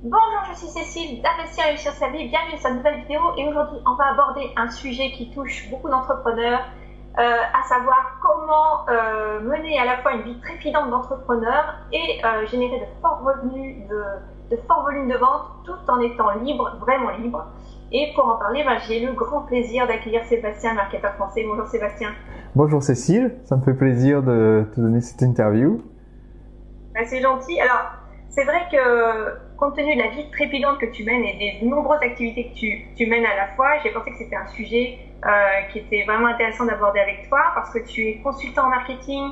Bonjour, je suis Cécile d'Investir et Réussir sa vie. Bienvenue sur une nouvelle vidéo et aujourd'hui on va aborder un sujet qui touche beaucoup d'entrepreneurs, à savoir comment mener à la fois une vie trépidante d'entrepreneur et générer de forts revenus, de forts volumes de vente tout en étant libre, vraiment libre. Et pour en parler, j'ai le grand plaisir d'accueillir Sébastien, marketeur français. Bonjour Sébastien. Bonjour Cécile, ça me fait plaisir de te donner cette interview. C'est gentil. Alors, c'est vrai que compte tenu de la vie trépidante que tu mènes et des nombreuses activités que tu mènes à la fois, j'ai pensé que c'était un sujet qui était vraiment intéressant d'aborder avec toi parce que tu es consultant en marketing,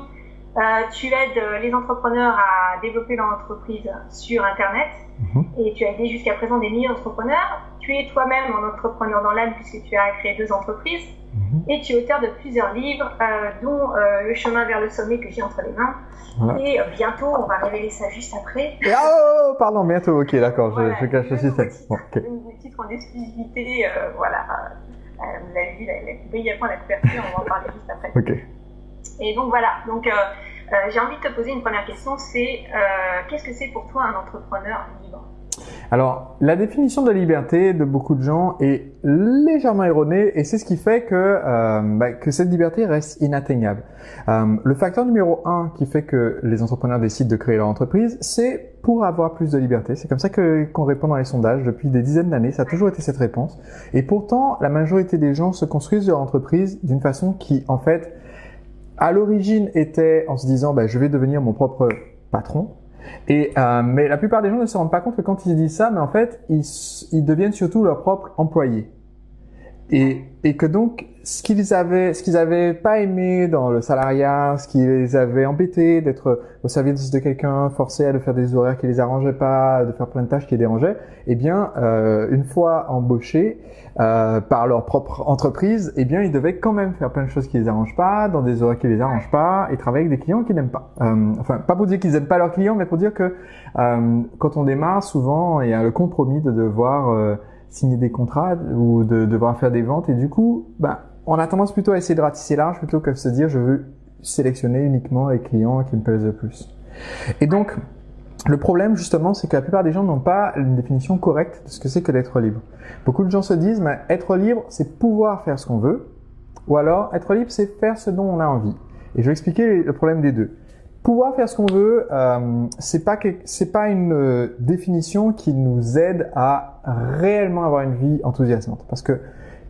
tu aides les entrepreneurs à développer leur entreprise sur Internet et tu as aidé jusqu'à présent des milliers d'entrepreneurs. Tu es toi-même un entrepreneur dans l'âme puisque tu as créé 2 entreprises et tu es auteur de plusieurs livres dont Le chemin vers le sommet que j'ai entre les mains. Voilà. Et bientôt, on va révéler ça juste après. Oh, pardon, bientôt, ok, d'accord, voilà, je cache le système. Bon, okay. Un titre en exclusivité, voilà. Vous avez vu, la brièvement la couverture, on va en parler juste après. Ok. Et donc voilà, donc j'ai envie de te poser une première question, c'est qu'est-ce que c'est pour toi un entrepreneur libre ? Alors, la définition de la liberté de beaucoup de gens est légèrement erronée et c'est ce qui fait que cette liberté reste inatteignable. Le facteur numéro 1 qui fait que les entrepreneurs décident de créer leur entreprise, c'est pour avoir plus de liberté. C'est comme ça qu'on répond dans les sondages depuis des dizaines d'années. Ça a toujours été cette réponse. Et pourtant, la majorité des gens se construisent leur entreprise d'une façon qui, en fait, à l'origine était en se disant je vais devenir mon propre patron. Mais la plupart des gens ne se rendent pas compte que quand ils disent ça, mais en fait, ils deviennent surtout leurs propres employés. Et que donc, ce qu'ils avaient pas aimé dans le salariat, ce qui les avait embêtés d'être au service de quelqu'un, forcés à faire des horaires qui les arrangeaient pas, de faire plein de tâches qui les dérangeaient, eh bien, une fois embauchés par leur propre entreprise, eh bien, ils devaient quand même faire plein de choses qui les arrangent pas, dans des horaires qui les arrangent pas, et travailler avec des clients qu'ils n'aiment pas. Enfin, pas pour dire qu'ils n'aiment pas leurs clients, mais pour dire que quand on démarre, souvent, il y a le compromis de devoir signer des contrats ou de devoir faire des ventes et du coup, on a tendance plutôt à essayer de ratisser large plutôt que de se dire je veux sélectionner uniquement les clients qui me plaisent le plus. Et donc, le problème justement, c'est que la plupart des gens n'ont pas une définition correcte de ce que c'est que d'être libre. Beaucoup de gens se disent, être libre, c'est pouvoir faire ce qu'on veut, ou alors être libre, c'est faire ce dont on a envie. Et je vais expliquer le problème des deux. Pouvoir faire ce qu'on veut, c'est pas une définition qui nous aide à réellement avoir une vie enthousiasmante. Parce que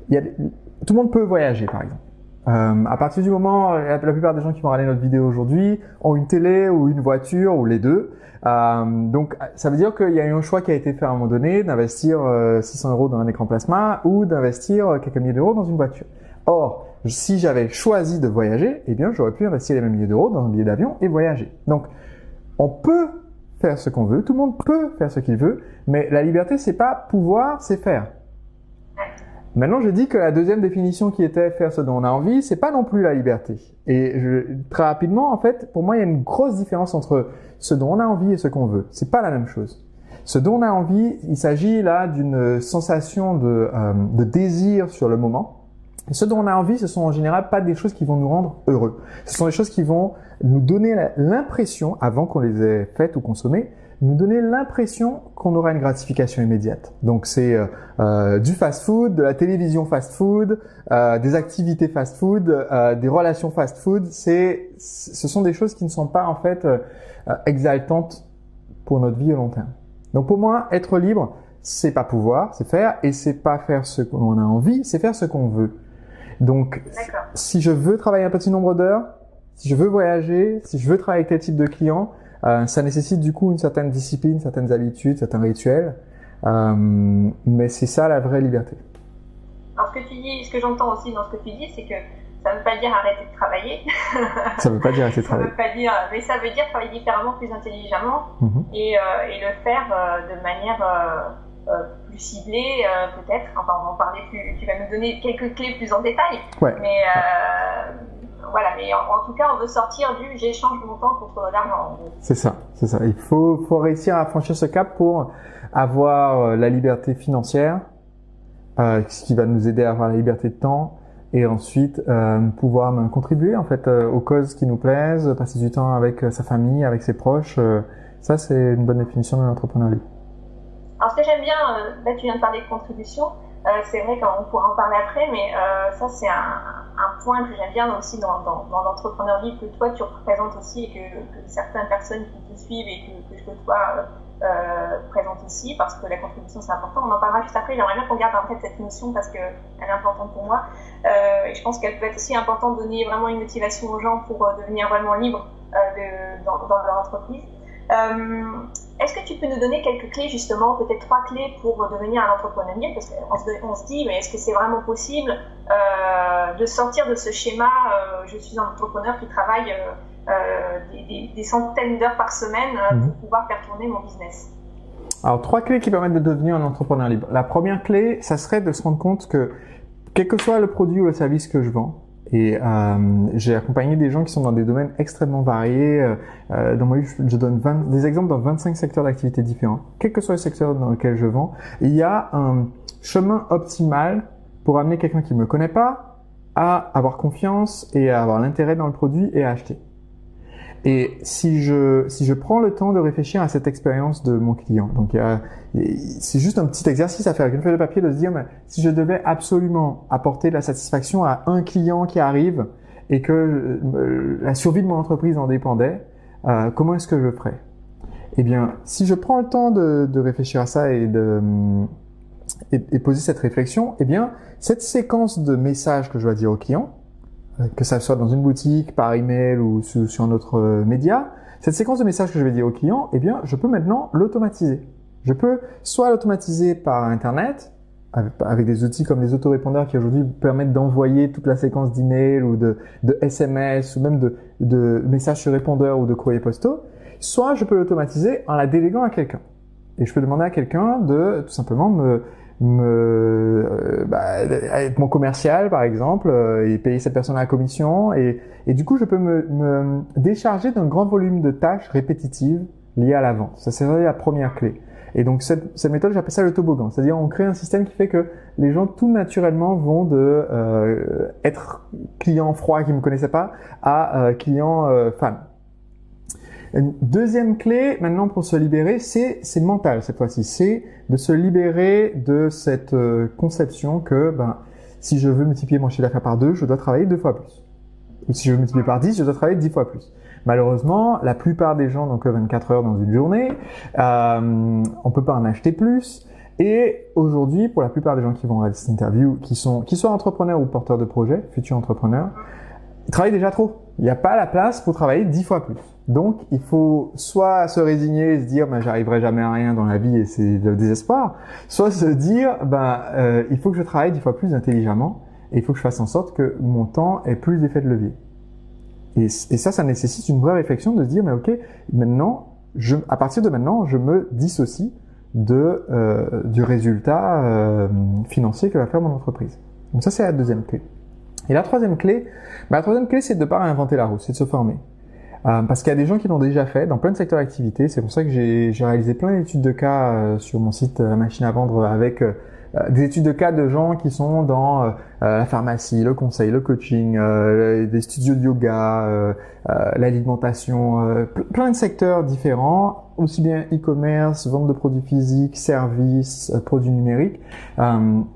tout le monde peut voyager, par exemple. À partir du moment, la plupart des gens qui vont regarder notre vidéo aujourd'hui ont une télé ou une voiture ou les deux. Donc, ça veut dire qu'il y a eu un choix qui a été fait à un moment donné d'investir 600 € dans un écran plasma ou d'investir quelques milliers d'euros dans une voiture. Or, si j'avais choisi de voyager, eh bien, j'aurais pu investir les mêmes milliers d'euros dans un billet d'avion et voyager. Donc, on peut faire ce qu'on veut, tout le monde peut faire ce qu'il veut, mais la liberté, c'est pas pouvoir, c'est faire. Maintenant, je dis que la deuxième définition qui était faire ce dont on a envie, c'est pas non plus la liberté. Et très rapidement, en fait, pour moi, il y a une grosse différence entre ce dont on a envie et ce qu'on veut. C'est pas la même chose. Ce dont on a envie, il s'agit là d'une sensation de désir sur le moment. Et ce dont on a envie, ce sont en général pas des choses qui vont nous rendre heureux. Ce sont des choses qui vont nous donner l'impression, avant qu'on les ait faites ou consommées, nous donner l'impression qu'on aura une gratification immédiate. Donc c'est du fast-food, de la télévision fast-food, des activités fast-food, des relations fast-food. Ce sont des choses qui ne sont pas en fait exaltantes pour notre vie à long terme. Donc pour moi, être libre, c'est pas pouvoir, c'est faire, et c'est pas faire ce qu'on a envie, c'est faire ce qu'on veut. Donc, si je veux travailler un petit nombre d'heures, si je veux voyager, si je veux travailler avec tel type de client, ça nécessite du coup une certaine discipline, certaines habitudes, certains rituels. Mais c'est ça la vraie liberté. Alors ce que j'entends aussi dans ce que tu dis, c'est que ça ne veut pas dire arrêter de travailler. Ça ne veut pas dire arrêter de travailler. Mais ça veut dire travailler différemment, plus intelligemment et le faire de manière plus ciblée, peut-être. Enfin, on va en parler plus. Tu vas nous donner quelques clés plus en détail. Ouais. Mais voilà. Mais en tout cas, on veut sortir du j'échange mon temps contre l'argent. C'est ça. Il faut réussir à franchir ce cap pour avoir la liberté financière, ce qui va nous aider à avoir la liberté de temps. Et ensuite, pouvoir contribuer en fait aux causes qui nous plaisent, passer du temps avec sa famille, avec ses proches. Ça, c'est une bonne définition de l'entrepreneuriat. Alors, ce que j'aime bien, là, tu viens de parler de contribution. C'est vrai qu'on pourra en parler après, mais ça, c'est un point que j'aime bien aussi dans l'entrepreneur libre que toi, tu représentes aussi et que certaines personnes qui te suivent et que je côtoie présentent aussi, parce que la contribution, c'est important. On en parlera juste après. J'aimerais bien qu'on garde en tête cette mission parce qu'elle est importante pour moi. Et je pense qu'elle peut être aussi importante de donner vraiment une motivation aux gens pour devenir vraiment libres dans leur entreprise. Est-ce que tu peux nous donner quelques clés, justement, peut-être 3 clés pour devenir un entrepreneur libre? Parce qu'on se dit, mais est-ce que c'est vraiment possible de sortir de ce schéma je suis un entrepreneur qui travaille des centaines d'heures par semaine pour pouvoir faire tourner mon business? Alors, 3 clés qui permettent de devenir un entrepreneur libre. La première clé, ça serait de se rendre compte que, quel que soit le produit ou le service que je vends, et j'ai accompagné des gens qui sont dans des domaines extrêmement variés. Dans mon livre, je donne des exemples dans 25 secteurs d'activité différents. Quel que soit le secteur dans lequel je vends, il y a un chemin optimal pour amener quelqu'un qui ne me connaît pas à avoir confiance et à avoir l'intérêt dans le produit et à acheter. Et si je prends le temps de réfléchir à cette expérience de mon client, donc c'est juste un petit exercice à faire avec une feuille de papier, de se dire, mais si je devais absolument apporter de la satisfaction à un client qui arrive et que la survie de mon entreprise en dépendait, comment est-ce que je ferais? Eh bien, si je prends le temps de réfléchir à ça et poser cette réflexion, eh bien, cette séquence de messages que je dois dire au client, que ça soit dans une boutique, par email ou sur un autre média, cette séquence de messages que je vais dire au client, eh bien, je peux maintenant l'automatiser. Je peux soit l'automatiser par Internet, avec des outils comme les autorépondeurs qui aujourd'hui permettent d'envoyer toute la séquence d'emails ou de SMS ou même de messages sur répondeur ou de courriers postaux, soit je peux l'automatiser en la déléguant à quelqu'un. Et je peux demander à quelqu'un de tout simplement être mon commercial par exemple et payer cette personne à la commission et du coup je peux me décharger d'un grand volume de tâches répétitives liées à la vente. Ça serait la première clé. Et donc cette méthode, j'appelle ça le toboggan, c'est-à-dire on crée un système qui fait que les gens tout naturellement vont de être client froid qui me connaissait pas à client fan. Une deuxième clé, maintenant, pour se libérer, c'est mental cette fois-ci. C'est de se libérer de cette conception que, si je veux multiplier mon chiffre d'affaires par 2, je dois travailler 2 fois plus. Ou si je veux multiplier par 10, je dois travailler 10 fois plus. Malheureusement, la plupart des gens n'ont que 24 heures dans une journée. On peut pas en acheter plus. Et aujourd'hui, pour la plupart des gens qui vont à cette interview, qui soient entrepreneurs ou porteurs de projets, futurs entrepreneurs, ils travaillent déjà trop. Il n'y a pas la place pour travailler 10 fois plus. Donc, il faut soit se résigner et se dire, j'arriverai jamais à rien dans la vie et c'est le désespoir, soit se dire, il faut que je travaille 10 fois plus intelligemment et il faut que je fasse en sorte que mon temps ait plus d'effet de levier. Et ça nécessite une vraie réflexion de se dire, mais ok, maintenant, à partir de maintenant, je me dissocie du résultat financier que va faire mon entreprise. Donc ça, c'est la deuxième clé. Et la troisième clé, c'est de ne pas réinventer la roue, c'est de se former. Parce qu'il y a des gens qui l'ont déjà fait dans plein de secteurs d'activité. C'est pour ça que j'ai réalisé plein d'études de cas sur mon site La Machine à Vendre avec des études de cas de gens qui sont dans la pharmacie, le conseil, le coaching, des studios de yoga, l'alimentation, plein de secteurs différents, aussi bien e-commerce, vente de produits physiques, services, produits numériques.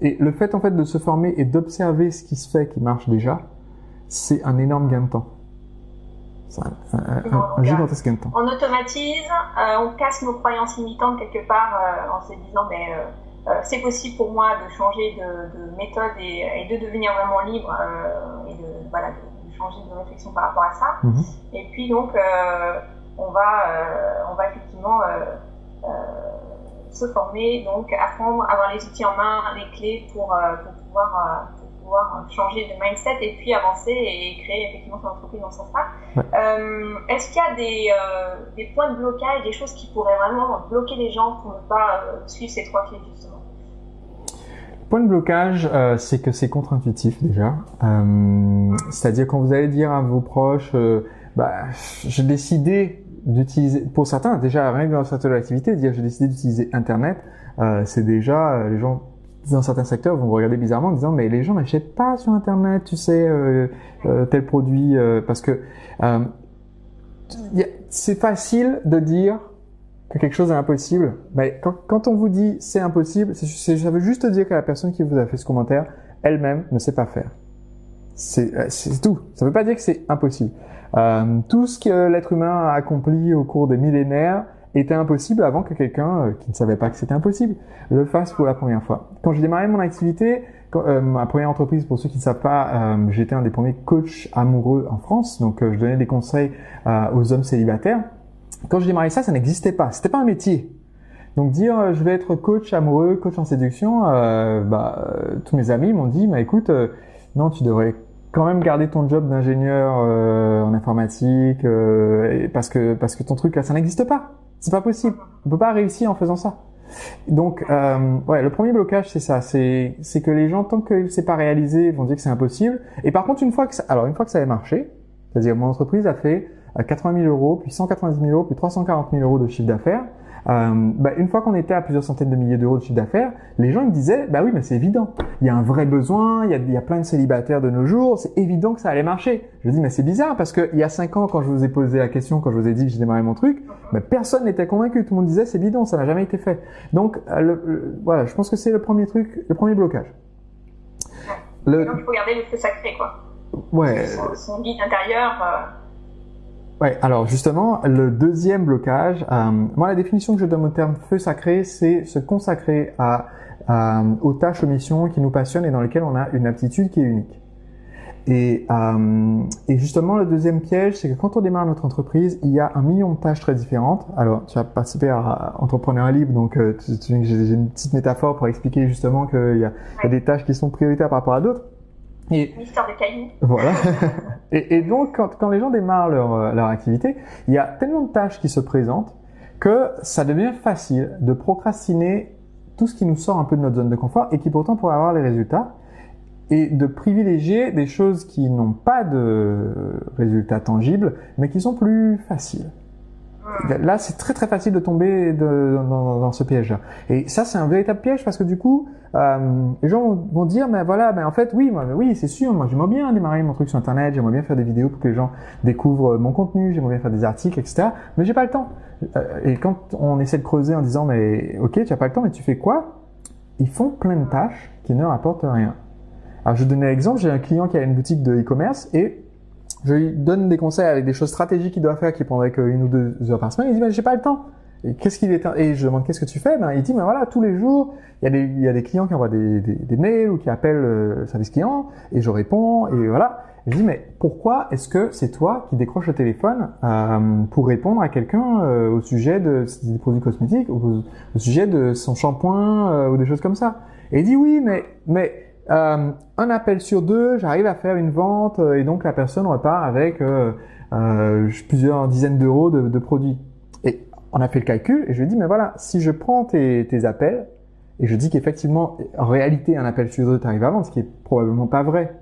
Et le fait en fait de se former et d'observer ce qui se fait, qui marche déjà, c'est un énorme gain de temps. C'est un gigantesque gain de temps. On automatise, on casse nos croyances limitantes quelque part en se disant c'est possible pour moi de changer de méthode et de devenir vraiment libre et de changer de réflexion par rapport à ça. Et puis donc on va effectivement se former, donc apprendre, avoir les outils en main, les clés pour pouvoir changer de mindset et puis avancer et créer effectivement son entreprise dans ce sens-là. Ouais. Est-ce qu'il y a des points de blocage, des choses qui pourraient vraiment bloquer les gens pour ne pas suivre ces 3 clés justement? Le point de blocage, c'est que c'est contre-intuitif déjà. C'est-à-dire quand vous allez dire à vos proches, j'ai décidé d'utiliser, pour certains déjà rien que dans certaines activités, dire j'ai décidé d'utiliser Internet, c'est déjà les gens dans certains secteurs vont vous regarder bizarrement en disant mais les gens n'achètent pas sur Internet, tu sais, tel produit, parce que c'est facile de dire que quelque chose est impossible, mais quand on vous dit c'est impossible, ça veut juste dire que la personne qui vous a fait ce commentaire, elle-même ne sait pas faire. C'est tout. Ça veut pas dire que c'est impossible. Tout ce que l'être humain a accompli au cours des millénaires était impossible avant que quelqu'un qui ne savait pas que c'était impossible le fasse pour la première fois. Quand j'ai démarré mon activité, ma première entreprise, pour ceux qui ne savent pas, j'étais un des premiers coachs amoureux en France, donc je donnais des conseils aux hommes célibataires. Quand j'ai démarré ça n'existait pas. C'était pas un métier. Donc dire je vais être coach amoureux, coach en séduction, tous mes amis m'ont dit écoute, non, tu devrais quand même garder ton job d'ingénieur en informatique parce que ton truc là ça n'existe pas. C'est pas possible. On peut pas réussir en faisant ça. Donc le premier blocage c'est ça, c'est que les gens tant que c'est pas réalisé vont dire que c'est impossible. Et par contre une fois que ça avait marché, c'est-à-dire mon entreprise a fait 80 000 euros, puis 190 000 euros, puis 340 000 euros de chiffre d'affaires. Une fois qu'on était à plusieurs centaines de milliers d'euros de chiffre d'affaires, les gens ils me disaient oui mais c'est évident, il y a un vrai besoin, il y a plein de célibataires de nos jours, c'est évident que ça allait marcher. Je dis mais c'est bizarre parce que il y a 5 ans quand je vous ai posé la question, quand je vous ai dit que j'ai démarré mon truc, personne n'était convaincu, tout le monde disait c'est bidon, ça n'a jamais été fait. Donc voilà, je pense que c'est le premier blocage. Donc il faut garder le feu sacré quoi. Ouais. Son guide intérieur. Ouais, alors justement, le deuxième blocage, moi la définition que je donne au terme feu sacré, c'est se consacrer aux tâches, aux missions qui nous passionnent et dans lesquelles on a une aptitude qui est unique. Et justement, le deuxième piège, c'est que quand on démarre notre entreprise, il y a 1 million de tâches très différentes. Alors, tu as participé à Entrepreneur Libre, donc j'ai une petite métaphore pour expliquer justement qu'il y a des tâches qui sont prioritaires par rapport à d'autres. L'histoire de Caillou. Voilà. Et donc, quand les gens démarrent leur activité, il y a tellement de tâches qui se présentent que ça devient facile de procrastiner tout ce qui nous sort un peu de notre zone de confort et qui pourtant pourrait avoir les résultats et de privilégier des choses qui n'ont pas de résultats tangibles mais qui sont plus faciles. Là, c'est très très facile de tomber dans ce piège-là. Et ça, c'est un véritable piège parce que du coup, les gens vont dire, en fait, oui, c'est sûr, moi j'aimerais bien démarrer mon truc sur Internet, j'aimerais bien faire des vidéos pour que les gens découvrent mon contenu, j'aimerais bien faire des articles, etc. Mais j'ai pas le temps. Et quand on essaie de creuser en disant, mais ok, tu as pas le temps, mais tu fais quoi? Ils font plein de tâches qui ne rapportent rien. Alors, je vais donner l'exemple, j'ai un client qui a une boutique de e-commerce et je lui donne des conseils avec des choses stratégiques qu'il doit faire qui prendraient que 1 ou 2 heures par semaine. Il dit, j'ai pas le temps. Et et je demande, qu'est-ce que tu fais? Il dit, tous les jours, il y a des clients qui envoient des mails ou qui appellent le service client et je réponds et voilà. Et je dis, mais pourquoi est-ce que c'est toi qui décroches le téléphone, pour répondre à quelqu'un, au sujet des produits cosmétiques ou au sujet de son shampoing, ou des choses comme ça? Et il dit, oui, mais un appel sur 2, j'arrive à faire une vente et donc la personne repart avec plusieurs dizaines d'euros de produits. Et on a fait le calcul et je lui ai dit, mais voilà, si je prends tes appels et je dis qu'effectivement, en réalité, un appel sur 2 t'arrive à vendre, ce qui est probablement pas vrai.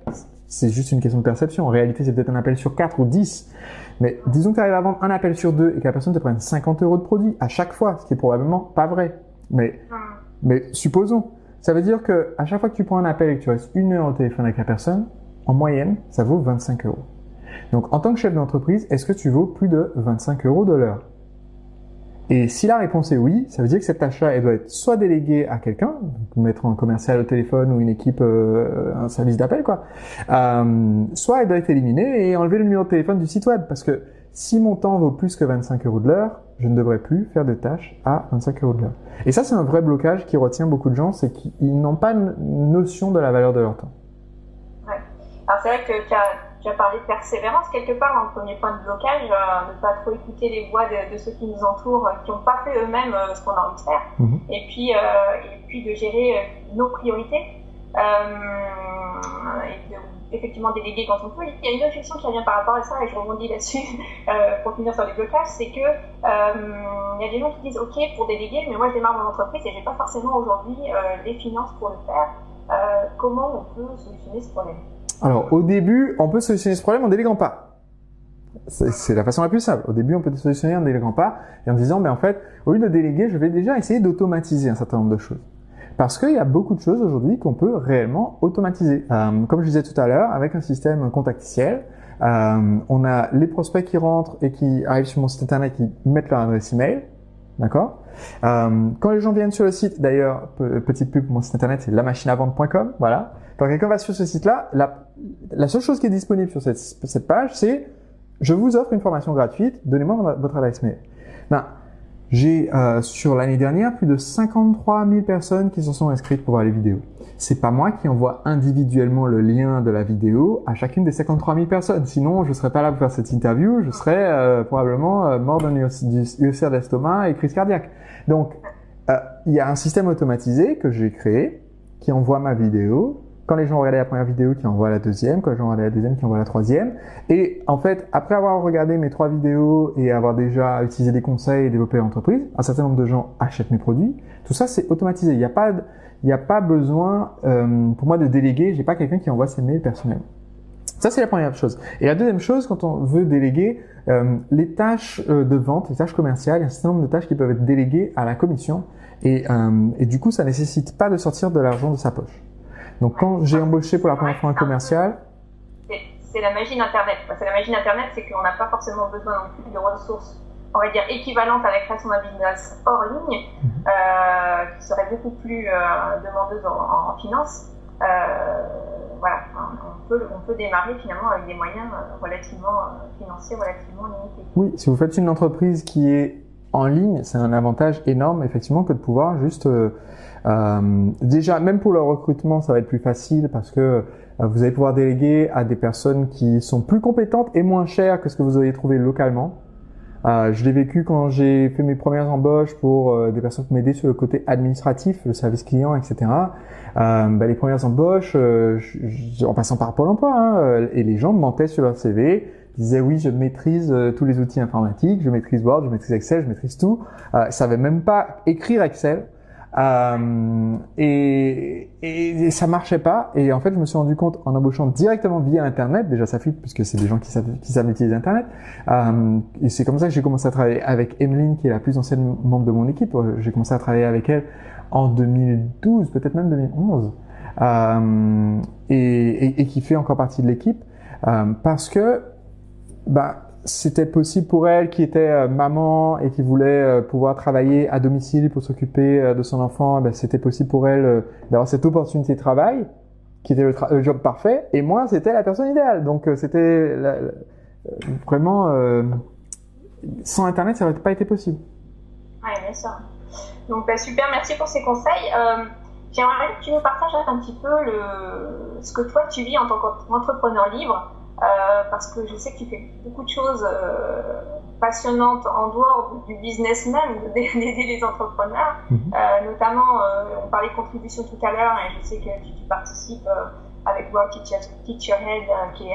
C'est juste une question de perception. En réalité, c'est peut-être un appel sur 4 ou 10. Mais disons que tu arrives à vendre un appel sur 2 et que la personne te prenne 50 euros de produit à chaque fois, ce qui est probablement pas vrai. Mais supposons. Ça veut dire que à chaque fois que tu prends un appel et que tu restes 1 heure au téléphone avec la personne, en moyenne, ça vaut 25 euros. Donc, en tant que chef d'entreprise, est-ce que tu vaux plus de 25 euros de l'heure? Et si la réponse est oui, ça veut dire que cette tâche-là, elle doit être soit déléguée à quelqu'un, donc mettre un commercial au téléphone ou une équipe, un service d'appel, soit elle doit être éliminée et enlever le numéro de téléphone du site web. Parce que si mon temps vaut plus que 25 euros de l'heure, je ne devrais plus faire de tâches à 25 euros de l'heure. Et ça, c'est un vrai blocage qui retient beaucoup de gens, c'est qu'ils n'ont pas une notion de la valeur de leur temps. Ouais. Alors c'est vrai que tu as parlé de persévérance quelque part, en premier point de blocage, ne pas trop écouter les voix de ceux qui nous entourent, qui n'ont pas fait eux-mêmes ce qu'on a envie de faire, et puis de gérer nos priorités, et de effectivement déléguer quand on peut. Il y a une réflexion qui revient par rapport à ça, et je rebondis là-dessus pour finir sur les blocages, c'est que il y a des gens qui disent ok pour déléguer, mais moi je démarre mon entreprise et j'ai pas forcément aujourd'hui les finances pour le faire. Comment on peut solutionner ce problème? Alors, au début, on peut solutionner ce problème en déléguant pas. C'est la façon la plus simple. Au début, on peut solutionner en déléguant pas et en disant, en fait, au lieu de déléguer, je vais déjà essayer d'automatiser un certain nombre de choses. Parce qu'il y a beaucoup de choses aujourd'hui qu'on peut réellement automatiser. Comme je disais tout à l'heure, avec un système contacticiel, on a les prospects qui rentrent et qui arrivent sur mon site internet, qui mettent leur adresse email. d'accord? Quand les gens viennent sur le site, d'ailleurs, petite pub pour mon site internet, c'est lamachineavendre.com, voilà. Quand quelqu'un va sur ce site-là, la seule chose qui est disponible sur cette page, c'est je vous offre une formation gratuite, donnez-moi votre adresse mail. Ben, j'ai sur l'année dernière plus de 53 000 personnes qui se sont inscrites pour voir les vidéos. C'est pas moi qui envoie individuellement le lien de la vidéo à chacune des 53 000 personnes. Sinon, je serais pas là pour faire cette interview. Je serais probablement mort d'un ulcère d'estomac et crise cardiaque. Donc, il y a un système automatisé que j'ai créé qui envoie ma vidéo. Quand les gens regardent la première vidéo, qui envoie la deuxième. Quand les gens regardent la deuxième, qui envoie la troisième. Et en fait, après avoir regardé mes 3 vidéos et avoir déjà utilisé des conseils et développé l'entreprise, un certain nombre de gens achètent mes produits. Tout ça, c'est automatisé. Il n'y a pas besoin pour moi de déléguer. J'ai pas quelqu'un qui envoie ses mails personnels. Ça, c'est la première chose. Et la deuxième chose, quand on veut déléguer les tâches de vente, les tâches commerciales, il y a un certain nombre de tâches qui peuvent être déléguées à la commission. Et du coup, ça nécessite pas de sortir de l'argent de sa poche. Donc, quand j'ai embauché pour la première fois un commercial, c'est la magie d'Internet. C'est la magie d'Internet, c'est qu'on n'a pas forcément besoin non plus de ressources, on va dire, équivalentes à la création d'un business hors ligne, qui serait beaucoup plus demandeuse en finance. Voilà, on peut démarrer finalement avec des moyens financiers relativement limités. Oui, si vous faites une entreprise qui est en ligne, c'est un avantage énorme effectivement que de pouvoir juste déjà, même pour le recrutement, ça va être plus facile parce que vous allez pouvoir déléguer à des personnes qui sont plus compétentes et moins chères que ce que vous auriez trouvé localement. Je l'ai vécu quand j'ai fait mes premières embauches pour des personnes qui m'aidaient sur le côté administratif, le service client, etc. Les premières embauches, en passant par Pôle emploi, et les gens mentaient sur leur CV, disaient oui, je maîtrise tous les outils informatiques, je maîtrise Word, je maîtrise Excel, je maîtrise tout. Ils savaient même pas écrire Excel. Et ça marchait pas. Et en fait, je me suis rendu compte en embauchant directement via Internet, déjà ça flippe puisque c'est des gens qui savent utiliser Internet. Et c'est comme ça que j'ai commencé à travailler avec Emeline, qui est la plus ancienne membre de mon équipe. J'ai commencé à travailler avec elle en 2012, peut-être même 2011, et qui fait encore partie de l'équipe parce que c'était possible pour elle, qui était maman et qui voulait pouvoir travailler à domicile pour s'occuper de son enfant. C'était possible pour elle d'avoir cette opportunité de travail, qui était le job parfait. Et moi, c'était la personne idéale. Donc, c'était vraiment sans Internet, ça n'aurait pas été possible. Oui, bien sûr. Donc, super, merci pour ces conseils. J'aimerais que tu nous partages un petit peu ce que toi tu vis en tant qu'entrepreneur libre. Parce que je sais que tu fais beaucoup de choses passionnantes en dehors du business même, d'aider les entrepreneurs. Notamment, on parlait de contribution tout à l'heure, et je sais que tu participes avec World Teach Your Head, qui est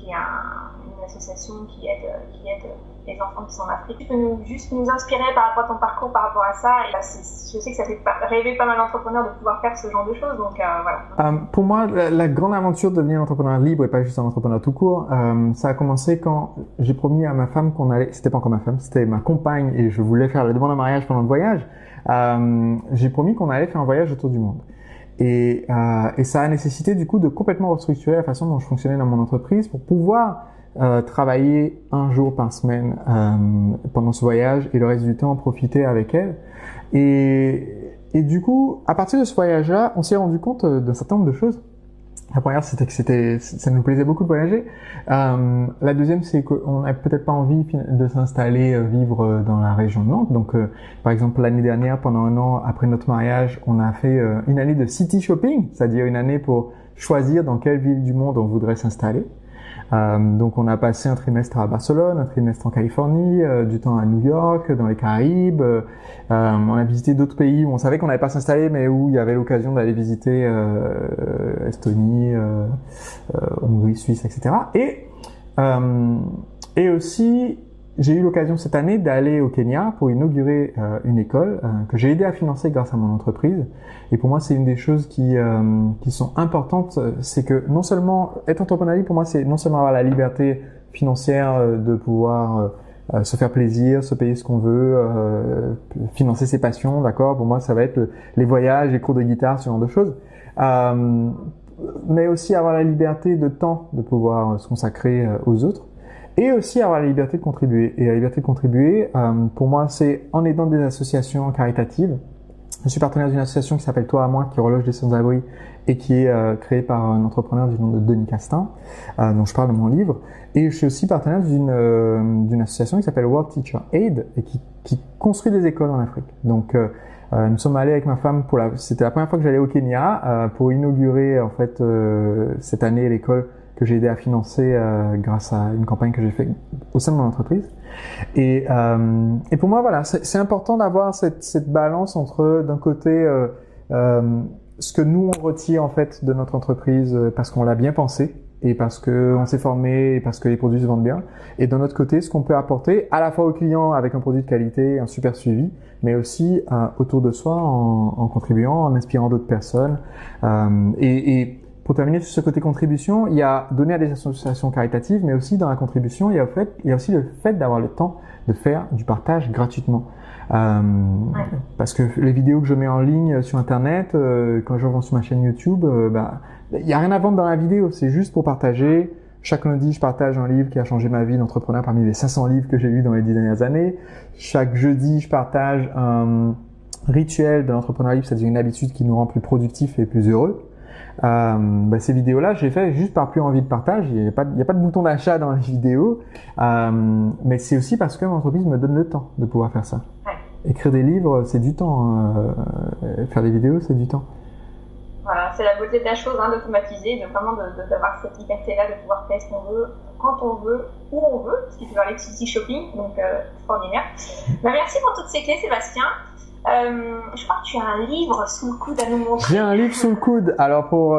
une association qui aide les enfants qui sont en Afrique. Tu peux juste nous inspirer par rapport à ton parcours, par rapport à ça. Et je sais que ça fait rêver pas mal d'entrepreneurs de pouvoir faire ce genre de choses. Donc voilà. Pour moi, la grande aventure de devenir un entrepreneur libre et pas juste un entrepreneur tout court, ça a commencé quand j'ai promis à ma femme qu'on allait. C'était pas encore ma femme, c'était ma compagne, et je voulais faire la demande en mariage pendant le voyage. J'ai promis qu'on allait faire un voyage autour du monde. Et ça a nécessité du coup de complètement restructurer la façon dont je fonctionnais dans mon entreprise pour pouvoir travailler un jour par semaine pendant ce voyage et le reste du temps profiter avec elle. Et du coup, à partir de ce voyage-là, on s'est rendu compte d'un certain nombre de choses. La première, c'était que ça nous plaisait beaucoup de voyager. La deuxième, c'est qu'on n'avait peut-être pas envie de s'installer, vivre dans la région de Nantes. Donc, par exemple, l'année dernière, pendant un an après notre mariage, on a fait une année de city shopping, c'est-à-dire une année pour choisir dans quelle ville du monde on voudrait s'installer. Donc on a passé un trimestre à Barcelone, un trimestre en Californie, du temps à New York, dans les Caraïbes. On a visité d'autres pays où on savait qu'on n'allait pas s'installer, mais où il y avait l'occasion d'aller visiter Estonie, Hongrie, Suisse, etc. Et aussi, j'ai eu l'occasion cette année d'aller au Kenya pour inaugurer une école que j'ai aidé à financer grâce à mon entreprise. Et pour moi, c'est une des choses qui sont importantes, c'est que non seulement être entrepreneur libre, pour moi, c'est non seulement avoir la liberté financière de pouvoir se faire plaisir, se payer ce qu'on veut, financer ses passions, d'accord. Pour moi, ça va être les voyages, les cours de guitare, ce genre de choses. Mais aussi avoir la liberté de temps de pouvoir se consacrer aux autres. et aussi avoir la liberté de contribuer. Et la liberté de contribuer, pour moi, c'est en aidant des associations caritatives. Je suis partenaire d'une association qui s'appelle Toi à moi, qui reloge des sans-abri et qui est créée par un entrepreneur du nom de Denis Castin, dont je parle dans mon livre. Et je suis aussi partenaire d'une association qui s'appelle World Teacher Aid et qui construit des écoles en Afrique. Donc, nous sommes allés avec ma femme c'était la première fois que j'allais au Kenya pour inaugurer en fait cette année l'école que j'ai aidé à financer grâce à une campagne que j'ai faite au sein de mon entreprise. Et pour moi, voilà, c'est important d'avoir cette balance entre d'un côté ce que nous on retire en fait de notre entreprise parce qu'on l'a bien pensé et parce que on s'est formé et parce que les produits se vendent bien, et d'un autre côté ce qu'on peut apporter à la fois aux clients avec un produit de qualité, un super suivi, mais aussi autour de soi en contribuant, en inspirant d'autres personnes. Et pour terminer sur ce côté contribution, il y a donner à des associations caritatives, mais aussi dans la contribution, il y a aussi le fait d'avoir le temps de faire du partage gratuitement. Parce que les vidéos que je mets en ligne sur Internet, quand je revends sur ma chaîne YouTube, il y a rien à vendre dans la vidéo, c'est juste pour partager. Chaque lundi, je partage un livre qui a changé ma vie d'entrepreneur parmi les 500 livres que j'ai lus dans les 10 dernières années. Chaque jeudi, je partage un rituel de l'entrepreneuriat, c'est-à-dire une habitude qui nous rend plus productifs et plus heureux. Ces vidéos-là, j'ai fait juste par plus envie de partage. Il n'y a pas de bouton d'achat dans les vidéos, mais c'est aussi parce que mon entreprise me donne le temps de pouvoir faire ça. Écrire des livres, c'est du temps. Faire des vidéos, c'est du temps. Voilà, c'est la beauté de la chose, d'automatiser, d'avoir cette liberté-là de pouvoir faire ce qu'on veut, quand on veut, où on veut, parce qu'il faut faire l'exclusive shopping, donc extraordinaire. Merci pour toutes ces clés, Sébastien. Je crois que tu as un livre sous le coude à nous montrer. J'ai un livre sous le coude. Alors pour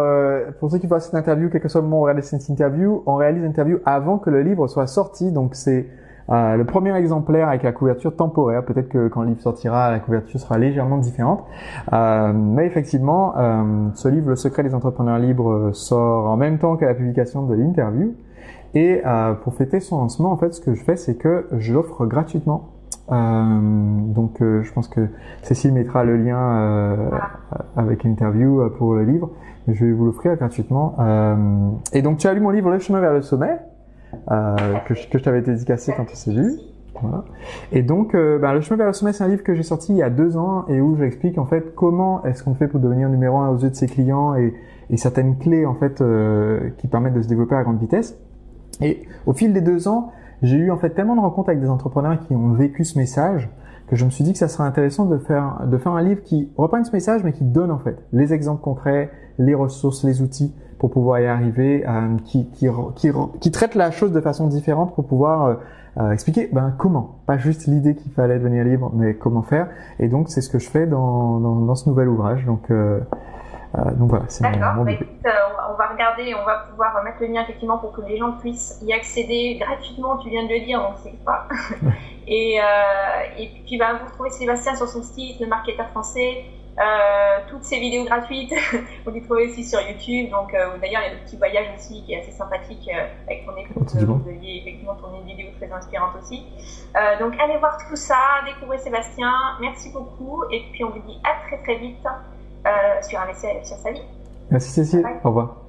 ceux qui voient cette interview, quel que soit le moment où on réalise cette interview, on réalise l'interview avant que le livre soit sorti. Donc c'est le premier exemplaire avec la couverture temporaire. Peut-être que quand le livre sortira, la couverture sera légèrement différente. Mais effectivement, ce livre, Le secret des entrepreneurs libres, sort en même temps que la publication de l'interview. Et pour fêter son lancement, en fait, ce que je fais, c'est que je l'offre gratuitement. Je pense que Cécile mettra le lien avec l'interview pour le livre. Je vais vous l'offrir gratuitement. Et donc tu as lu mon livre Le chemin vers le sommet, que je t'avais dédicacé quand on s'est vu. Voilà. Et donc Le chemin vers le sommet, c'est un livre que j'ai sorti il y a 2 ans et où j'explique en fait comment est-ce qu'on fait pour devenir numéro 1 aux yeux de ses clients et certaines clés en fait qui permettent de se développer à grande vitesse. Et au fil des 2 ans, j'ai eu en fait tellement de rencontres avec des entrepreneurs qui ont vécu ce message que je me suis dit que ça serait intéressant de faire un livre qui reprenne ce message mais qui donne en fait les exemples concrets, les ressources, les outils pour pouvoir y arriver, qui traite la chose de façon différente pour pouvoir expliquer comment, pas juste l'idée qu'il fallait devenir libre, mais comment faire. Et donc c'est ce que je fais dans ce nouvel ouvrage. Donc voilà, c'est mon écoute, on va regarder, on va pouvoir mettre le lien effectivement pour que les gens puissent y accéder gratuitement, tu viens de le dire, donc c'est pas. Et puis vous retrouvez Sébastien sur son site, Le Marketeur Français, toutes ses vidéos gratuites, vous les trouvez aussi sur YouTube, donc d'ailleurs il y a le petit voyage aussi qui est assez sympathique avec ton épouse, vous aviez effectivement tourné une vidéo très inspirante aussi. Donc allez voir tout ça, découvrez Sébastien, merci beaucoup, et puis on vous dit à très très vite sur un essai sur sa vie. Merci Cécile, au revoir.